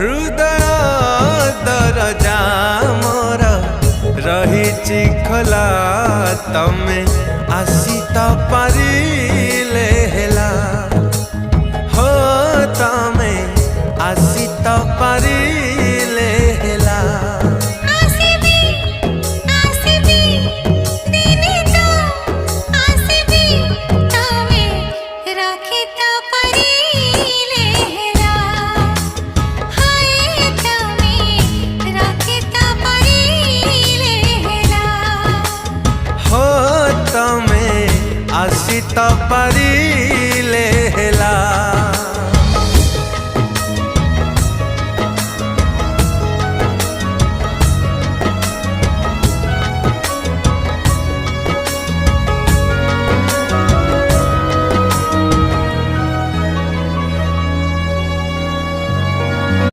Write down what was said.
हृदय दरजा मोर रही खोला तमे आसी तो पारिले हेला हो तमे आसी तो